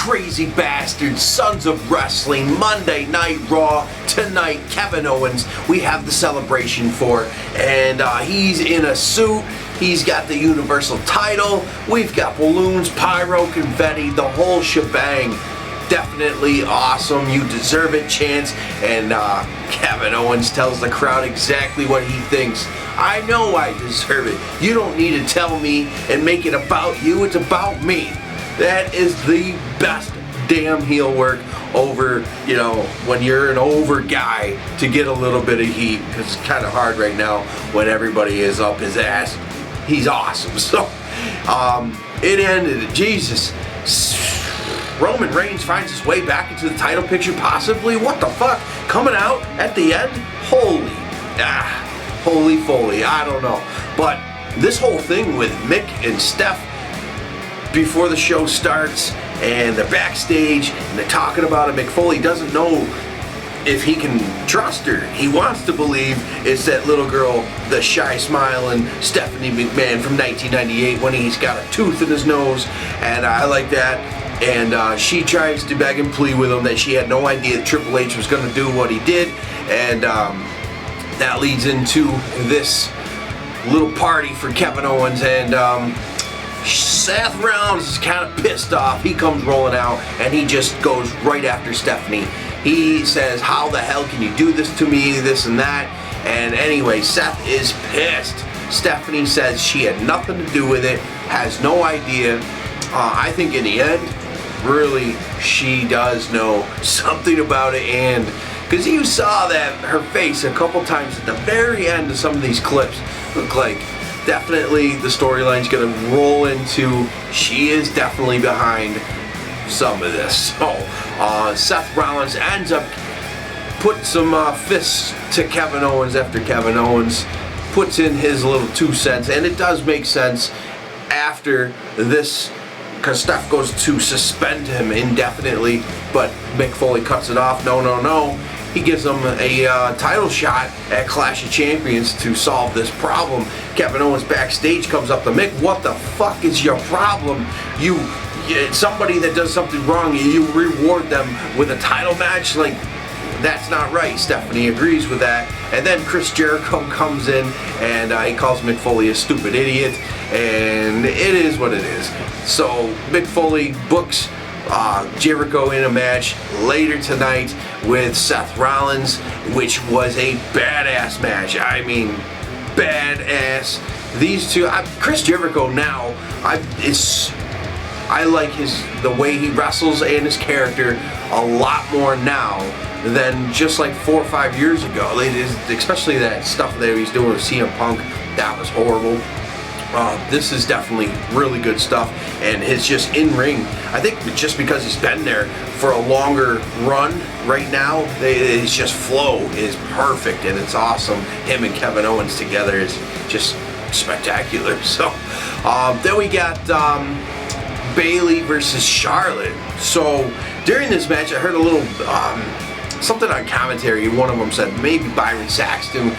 crazy bastards, sons of wrestling, Monday Night Raw. Tonight, Kevin Owens, we have the celebration for, and he's in a suit. He's got the Universal title. We've got balloons, pyro, confetti, the whole shebang. Definitely awesome. You deserve it, chance. And Kevin Owens tells the crowd exactly what he thinks. I know I deserve it. You don't need to tell me and make it about you. It's about me. That is the best damn heel work over, you know, when you're an over guy to get a little bit of heat, because it's kind of hard right now when everybody is up his ass. He's awesome. So it ended. Jesus. Roman Reigns finds his way back into the title picture, possibly. What the fuck? Coming out at the end? Holy Foley. I don't know. But this whole thing with Mick and Steph before the show starts, and they're backstage, and they're talking about it. Mick Foley doesn't know if he can trust her. He wants to believe it's that little girl, the shy smiling Stephanie McMahon from 1998 when he's got a tooth in his nose, and I like that. And she tries to beg and plead with him that she had no idea that Triple H was going to do what he did, and that leads into this little party for Kevin Owens, and Seth Rollins is kind of pissed off. He comes rolling out, and he just goes right after Stephanie. He says, how the hell can you do this to me, this and that, and anyway, Seth is pissed. Stephanie says she had nothing to do with it, has no idea. I think in the end, really, she does know something about it, and because you saw that her face a couple times at the very end of some of these clips, look like definitely the storyline's gonna roll into, she is definitely behind some of this. So Seth Rollins ends up putting some fists to Kevin Owens after Kevin Owens puts in his little 2 cents, and it does make sense after this, because Steph goes to suspend him indefinitely, but Mick Foley cuts it off. No. He gives him a title shot at Clash of Champions to solve this problem. Kevin Owens backstage comes up to Mick. What the fuck is your problem? Somebody that does something wrong, you reward them with a title match? Like, that's not right. Stephanie agrees with that. And then Chris Jericho comes in, and he calls Mick Foley a stupid idiot, and it is what it is. So Mick Foley books Jericho in a match later tonight with Seth Rollins, which was a badass match. I mean, badass. These two, Chris Jericho now, I like the way he wrestles and his character a lot more now than just like 4 or 5 years ago. Especially that stuff that he's doing with CM Punk, that was horrible. This is definitely really good stuff, and it's just in ring. I think just because he's been there for a longer run right now, it's just flow is perfect, and it's awesome. Him and Kevin Owens together is just spectacular. So then we got Bayley versus Charlotte. So during this match, I heard a little something on commentary. One of them said maybe Byron Saxton,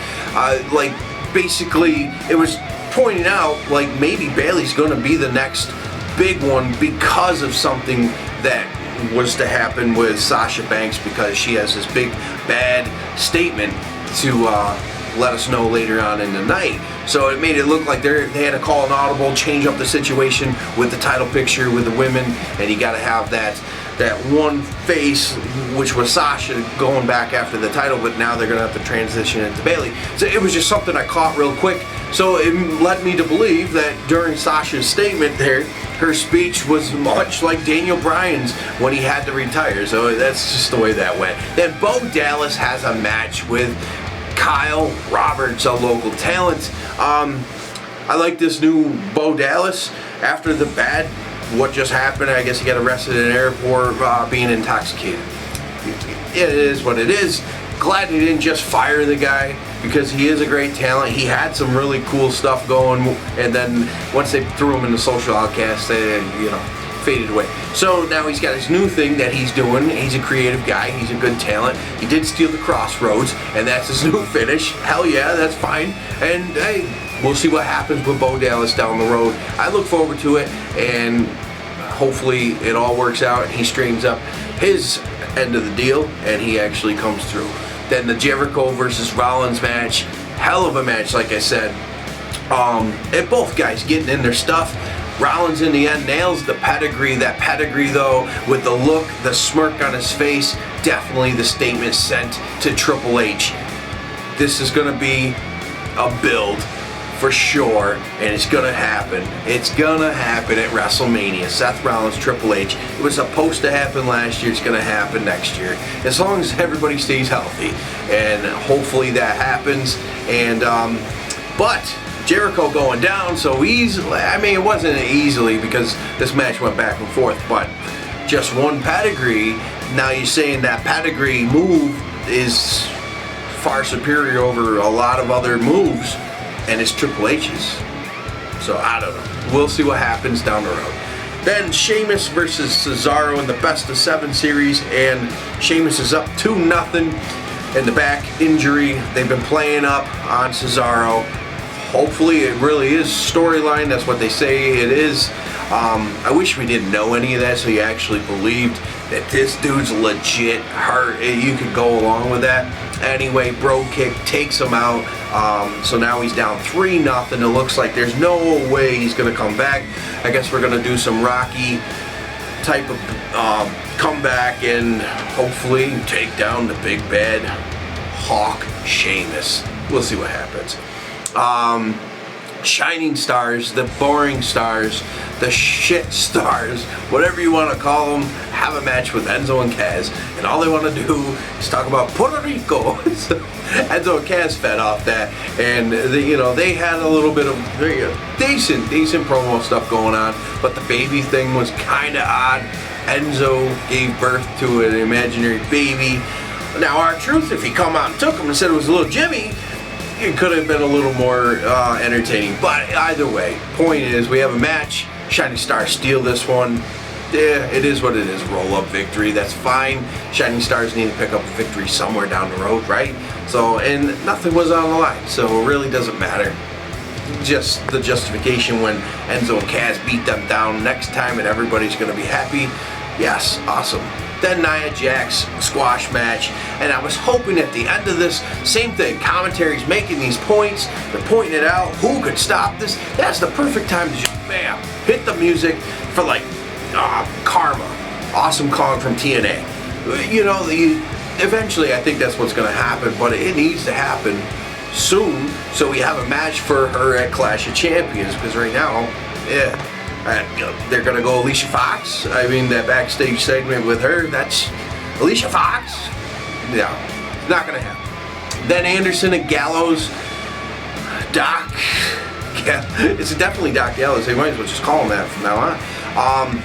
like basically it was pointing out like maybe Bayley's going to be the next big one because of something that was to happen with Sasha Banks, because she has this big bad statement to let us know later on in the night. So it made it look like they had to call an audible, change up the situation with the title picture with the women, and you got to have that one face, which was Sasha, going back after the title, but now they're going to have to transition it to Bayley. So it was just something I caught real quick. So it led me to believe that during Sasha's statement there, her speech was much like Daniel Bryan's when he had to retire. So that's just the way that went. Then Bo Dallas has a match with Kyle Roberts, a local talent. I like this new Bo Dallas after the bad, what just happened. I guess he got arrested in an airport being intoxicated. It is what it is. Glad they didn't just fire the guy, because he is a great talent. He had some really cool stuff going, and then once they threw him in the social outcast, they, faded away. So now he's got his new thing that he's doing. He's a creative guy. He's a good talent. He did steal the Crossroads, and that's his new finish. Hell yeah, that's fine. And hey, we'll see what happens with Bo Dallas down the road. I look forward to it, and hopefully it all works out and he straightens up his end of the deal and he actually comes through. Then the Jericho versus Rollins match, hell of a match, like I said. And both guys getting in their stuff. Rollins in the end nails the pedigree. That pedigree though, with the look, the smirk on his face, definitely the statement sent to Triple H. This is going to be a build for sure, and it's going to happen. It's going to happen at WrestleMania. Seth Rollins, Triple H. It was supposed to happen last year. It's going to happen next year, as long as everybody stays healthy, and hopefully that happens. And but Jericho going down so easily. I mean, it wasn't easily because this match went back and forth, but just one pedigree. Now you're saying that pedigree move is far superior over a lot of other moves, and it's Triple H's. So I don't know. We'll see what happens down the road. Then Sheamus versus Cesaro in the best of 7 series, and Sheamus is up 2-0 in the back injury. They've been playing up on Cesaro. Hopefully it really is storyline. That's what they say it is. I wish we didn't know any of that, so you actually believed that this dude's legit hurt. You could go along with that. Anyway, Bro Kick takes him out. So now he's down 3-0. It looks like there's no way he's going to come back. I guess we're going to do some Rocky type of comeback and hopefully take down the big bad Hawk Sheamus. We'll see what happens. Shining stars, the boring stars, the shit stars, whatever you want to call them, have a match with Enzo and Kaz, and all they want to do is talk about Puerto Rico. So Enzo and Kaz fed off that, and they had a little bit of decent promo stuff going on, but the baby thing was kind of odd. Enzo gave birth to an imaginary baby. Now, R-Truth, if he come out and took him and said it was a little Jimmy, it could have been a little more entertaining. But either way, point is, we have a match. Shining Stars steal this one. Yeah, it is what it is. Roll-up victory, that's fine. Shining Stars need to pick up a victory somewhere down the road, right? So, and nothing was on the line, so it really doesn't matter. Just the justification when Enzo and Kaz beat them down next time and everybody's going to be happy. Yes, awesome. Then Nia Jax squash match, and I was hoping at the end of this, same thing, commentary's making these points, they're pointing it out, who could stop this? That's the perfect time to just, bam, hit the music for like, Karma, Awesome Kong from TNA. Eventually I think that's what's going to happen, but it needs to happen soon, so we have a match for her at Clash of Champions, because right now, they're going to go Alicia Fox. I mean, that backstage segment with her, that's Alicia Fox. Yeah, not going to happen. Then Anderson and Gallows. Doc. Yeah, it's definitely Doc Gallows. They might as well just call him that from now on.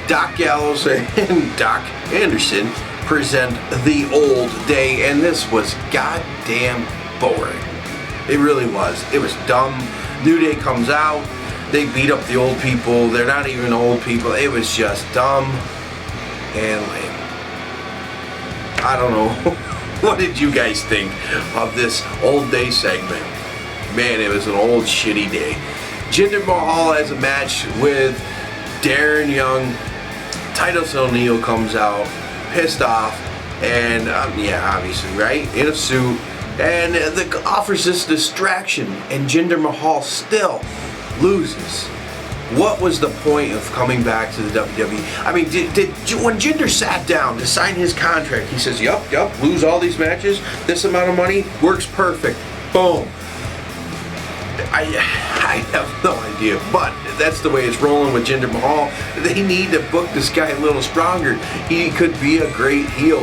Doc Gallows and Doc Anderson present the old day, and this was goddamn boring. It really was. It was dumb. New Day comes out. They beat up the old people. They're not even old people. It was just dumb and lame. I don't know. What did you guys think of this old day segment? Man, it was an old shitty day. Jinder Mahal has a match with Darren Young. Titus O'Neil comes out, pissed off, and yeah, obviously, right? In a suit, and offers this distraction, and Jinder Mahal still loses. What was the point of coming back to the WWE? I mean, when Jinder sat down to sign his contract, he says, yup, lose all these matches, this amount of money, works perfect. Boom. I have no idea, but that's the way it's rolling with Jinder Mahal. They need to book this guy a little stronger. He could be a great heel.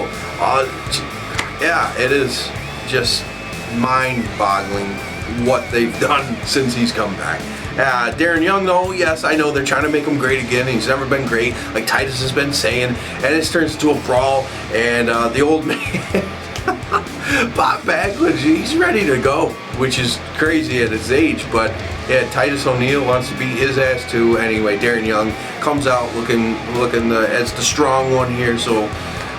Yeah, it is just mind-boggling what they've done since he's come back. Darren Young, though, yes, I know they're trying to make him great again. He's never been great, like Titus has been saying, and this turns into a brawl, and the old man, Bob Backlund, he's ready to go, which is crazy at his age, but yeah, Titus O'Neil wants to beat his ass too. Anyway, Darren Young comes out looking as the strong one here, so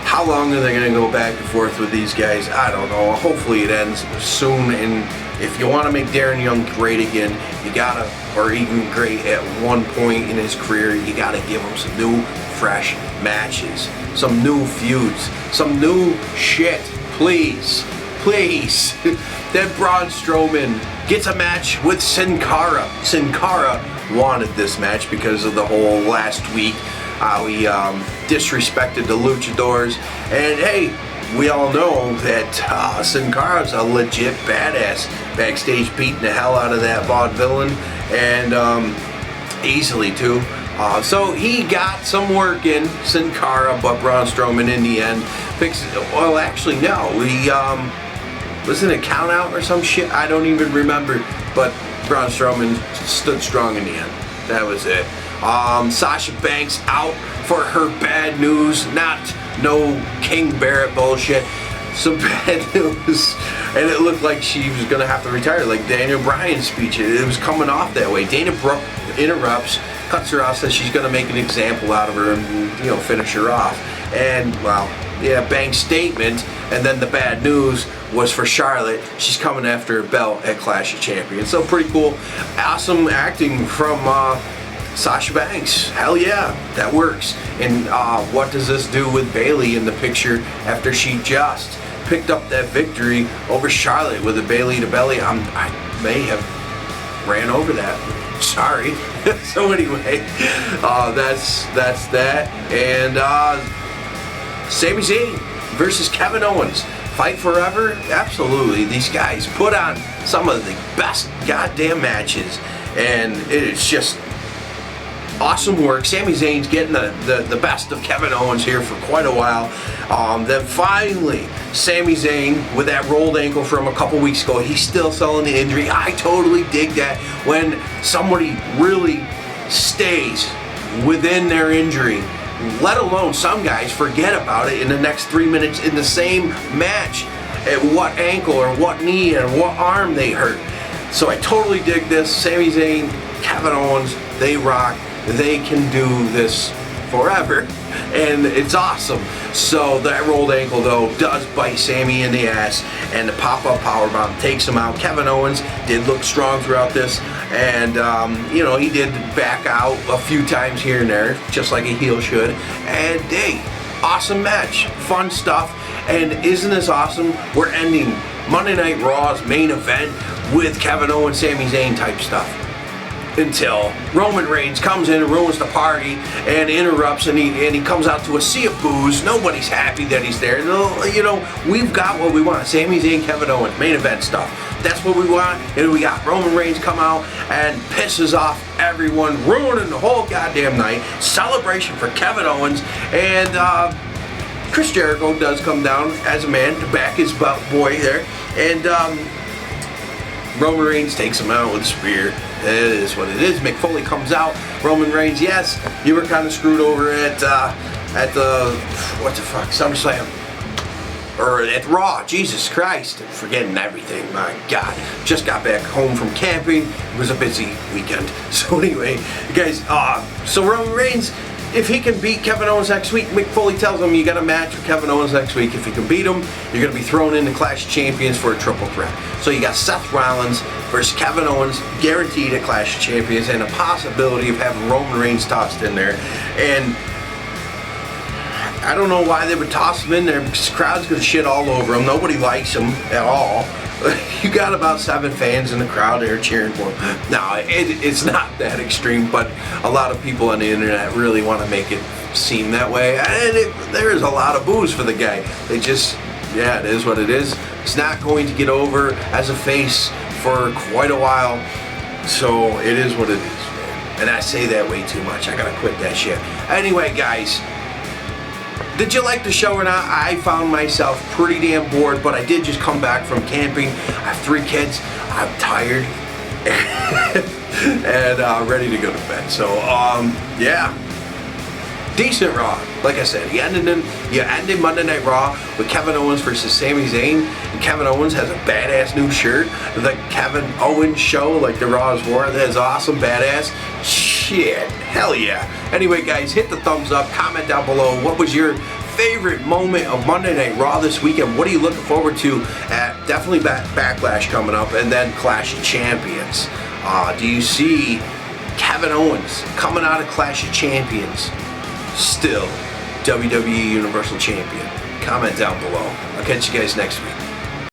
how long are they going to go back and forth with these guys? I don't know. Hopefully it ends soon, and if you want to make Darren Young great again, you gotta, or even great at one point in his career, you gotta give him some new fresh matches, some new feuds, some new shit, please. Please. Then Braun Strowman gets a match with Sin Cara. Sin Cara wanted this match because of the whole last week how he disrespected the luchadors. And hey, we all know that Sin Cara's a legit badass backstage, beating the hell out of that vaudevillain, and easily too. So he got some work in, Sin Cara, but Braun Strowman in the end fixed it. Well, actually no, he wasn't it a count out or some shit? I don't even remember, but Braun Strowman stood strong in the end. That was it. Sasha Banks out for her bad news, not no King Barrett bullshit. Some bad news, and it looked like she was gonna have to retire, like Daniel Bryan's speech. It was coming off that way. Dana Brooke interrupts, cuts her off, says she's gonna make an example out of her and finish her off. And well, yeah, Banks' statement, and then the bad news was for Charlotte. She's coming after her belt at Clash of Champions. So pretty cool, awesome acting from Sasha Banks. Hell yeah, that works. And what does this do with Bayley in the picture after she just picked up that victory over Charlotte with a Bayley to belly? I may have ran over that. Sorry. So anyway, that's that. And Sami Zayn versus Kevin Owens. Fight forever? Absolutely. These guys put on some of the best goddamn matches, and it's just awesome work. Sami Zayn's getting the best of Kevin Owens here for quite a while. Then finally, Sami Zayn with that rolled ankle from a couple weeks ago, he's still selling the injury. I totally dig that when somebody really stays within their injury, let alone some guys forget about it in the next 3 minutes in the same match at what ankle or what knee or what arm they hurt. So I totally dig this. Sami Zayn, Kevin Owens, they rock. They can do this forever, and it's awesome. So that rolled ankle though does bite Sami in the ass, and the pop-up powerbomb takes him out. Kevin Owens did look strong throughout this, and he did back out a few times here and there, just like a heel should. And hey, awesome match, fun stuff. And isn't this awesome? We're ending Monday Night Raw's main event with Kevin Owens, Sami Zayn type stuff, until Roman Reigns comes in and ruins the party and interrupts, and he comes out to a sea of boos. Nobody's happy that he's there. We've got what we want. Sami Zayn, Kevin Owens, main event stuff. That's what we want. And we got Roman Reigns come out and pisses off everyone, ruining the whole goddamn night. Celebration for Kevin Owens. And Chris Jericho does come down as a man to back his boy there. And Roman Reigns takes him out with a spear. It is what it is. Mick Foley comes out. Roman Reigns, yes, you were kind of screwed over at the SummerSlam, or at Raw. Jesus Christ, I'm forgetting everything. My God, just got back home from camping. It was a busy weekend. So anyway, guys, so Roman Reigns, if he can beat Kevin Owens next week, Mick Foley tells him you got a match with Kevin Owens next week. If you can beat him, you're going to be thrown into Clash of Champions for a triple threat. So you got Seth Rollins versus Kevin Owens, guaranteed at Clash of Champions, and a possibility of having Roman Reigns tossed in there. And I don't know why they would toss him in there, because the crowd's going to shit all over him. Nobody likes him at all. You got about 7 fans in the crowd there cheering for him. No, it's not that extreme, but a lot of people on the internet really want to make it seem that way. And there is a lot of boos for the guy. They just, yeah, it is what it is. It's not going to get over as a face for quite a while. So it is what it is, man. And I say that way too much. I gotta quit that shit. Anyway, guys, did you like the show or not? I found myself pretty damn bored, but I did just come back from camping. I have 3 kids. I'm tired and ready to go to bed. So, yeah. Decent Raw. Like I said, you ended Monday Night Raw with Kevin Owens versus Sami Zayn. And Kevin Owens has a badass new shirt. The Kevin Owens Show, like the Raw's War. That is awesome, badass. Shit. Hell yeah. Anyway, guys, hit the thumbs up. Comment down below. What was your favorite moment of Monday Night Raw this weekend? What are you looking forward to at definitely Backlash coming up, and then Clash of Champions? Do you see Kevin Owens coming out of Clash of Champions still WWE Universal Champion? Comment down below. I'll catch you guys next week.